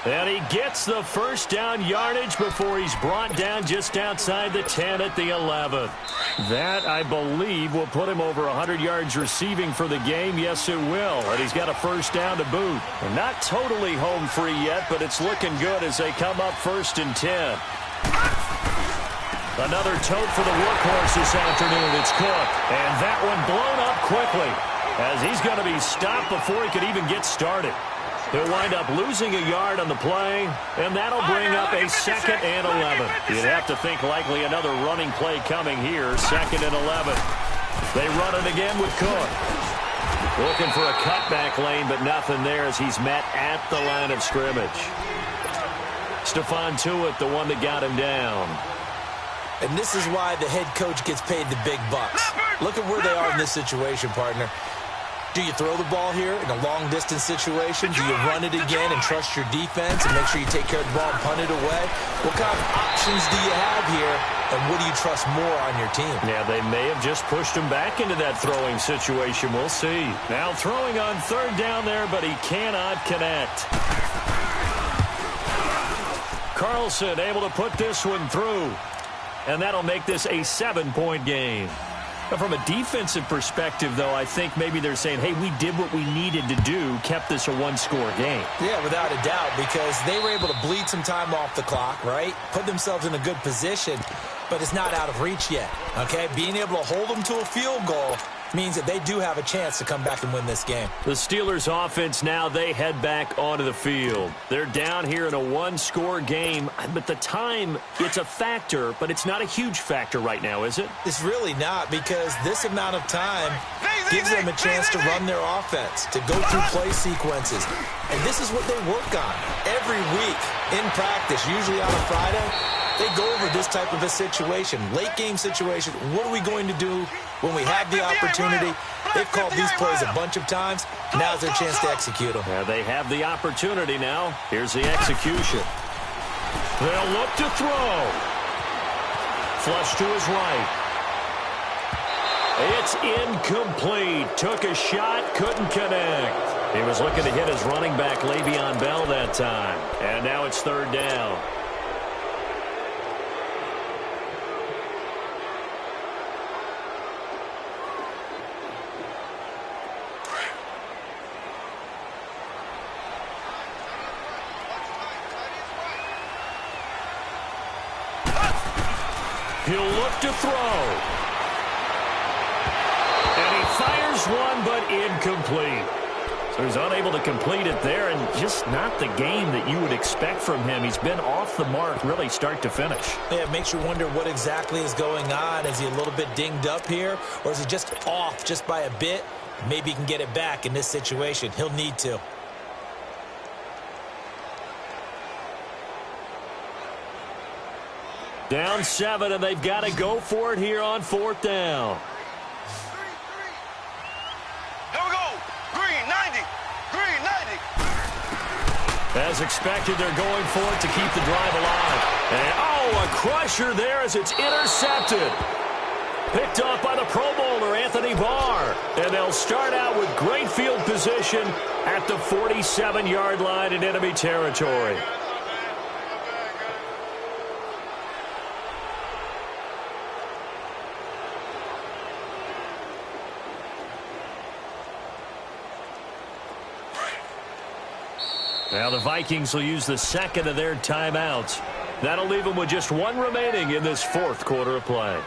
S1: And he gets the first down yardage before he's brought down just outside the 10 at the 11. That, I believe, will put him over 100 yards receiving for the game. Yes, it will. And he's got a first down to boot. And not totally home free yet, but it's looking good as they come up 1st and 10. Another tote for the workhorse this afternoon. It's Cook. And that one blown up quickly as he's going to be stopped before he could even get started. He'll wind up losing a yard on the play, and that'll bring up a 2nd and 11. You'd have to think likely another running play coming here, 2nd and 11. They run it again with Cook. Looking for a cutback lane, but nothing there as he's met at the line of scrimmage. Stephon Tuitt, the one that got him down.
S2: And this is why the head coach gets paid the big bucks. Look at where they are in this situation, partner. Do you throw the ball here in a long-distance situation? Do you run it again and trust your defense and make sure you take care of the ball and punt it away? What kind of options do you have here, and what do you trust more on your team?
S1: Yeah, they may have just pushed him back into that throwing situation. We'll see. Now throwing on 3rd down there, but he cannot connect. Carlson able to put this one through, and that'll make this a 7-point game. But from a defensive perspective, though, I think maybe they're saying, hey, we did what we needed to do, kept this a 1-score game.
S2: Yeah, without a doubt, because they were able to bleed some time off the clock, right? Put themselves in a good position, but it's not out of reach yet, okay? Being able to hold them to a field goal means that they do have a chance to come back and win this game.
S1: The Steelers offense now, they head back onto the field. They're down here in a 1-score game, but the time, it's a factor, but it's not a huge factor right now, is it?
S2: It's really not, because this amount of time gives them a chance to run their offense, to go through play sequences. And this is what they work on every week in practice, usually on a Friday. They go over this type of a situation, late game situation. What are we going to do when we have the opportunity? They've called these plays a bunch of times. Now's their chance to execute them.
S1: Yeah, they have the opportunity now. Here's the execution. They'll look to throw. Flush to his right. It's incomplete. Took a shot, couldn't connect. He was looking to hit his running back, Le'Veon Bell, that time. And now it's 3rd down. He'll look to throw. And he fires one, but incomplete. So he's unable to complete it there, and just not the game that you would expect from him. He's been off the mark, really, start to finish.
S2: Yeah, it makes you wonder what exactly is going on. Is he a little bit dinged up here, or is he just off just by a bit? Maybe he can get it back in this situation. He'll need to.
S1: Down 7, and they've got to go for it here on 4th down.
S3: Here we go. Green, 90. Green, 90.
S1: As expected, they're going for it to keep the drive alive. And, a crusher there as it's intercepted. Picked off by the Pro Bowler, Anthony Barr. And they'll start out with great field position at the 47-yard line in enemy territory. Now the Vikings will use the 2nd of their timeouts. That'll leave them with just 1 remaining in this 4th quarter of play.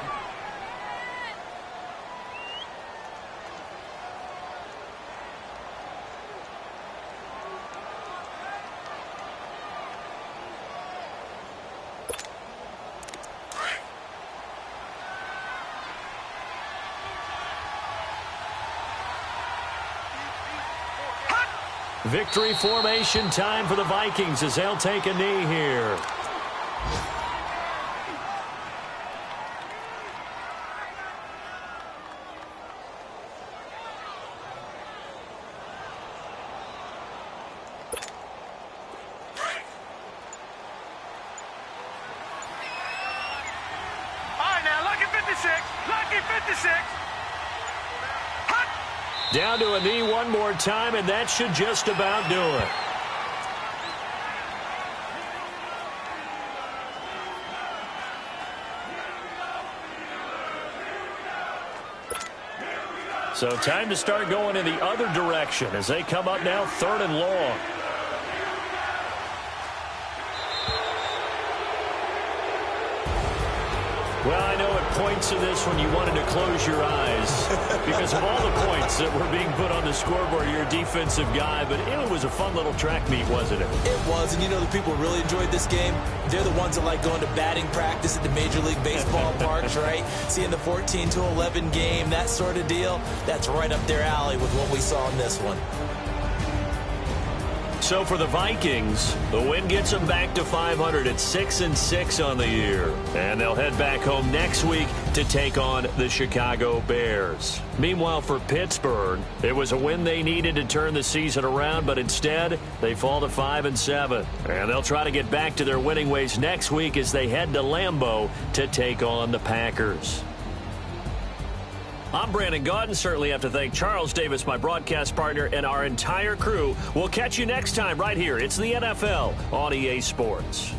S1: Victory formation time for the Vikings as they'll take a knee here.
S3: All right, now, lucky 56. Lucky 56.
S1: Down to a knee one more time, and that should just about do it. So time to start going in the other direction as they come up now 3rd and long. Well, I know at points of this when you wanted to close your eyes because of all the points that were being put on the scoreboard. You're a defensive guy, but it was a fun little track meet, wasn't it?
S2: It was, and you know the people who really enjoyed this game? They're the ones that like going to batting practice at the Major League Baseball parks, right? Seeing the 14-11 game, that sort of deal, that's right up their alley with what we saw in this one.
S1: So for the Vikings, the win gets them back to 500 at 6-6 on the year. And they'll head back home next week to take on the Chicago Bears. Meanwhile, for Pittsburgh, it was a win they needed to turn the season around, but instead, they fall to 5-7. And they'll try to get back to their winning ways next week as they head to Lambeau to take on the Packers. I'm Brandon Gaudin. Certainly have to thank Charles Davis, my broadcast partner, and our entire crew. We'll catch you next time right here. It's the NFL on EA Sports.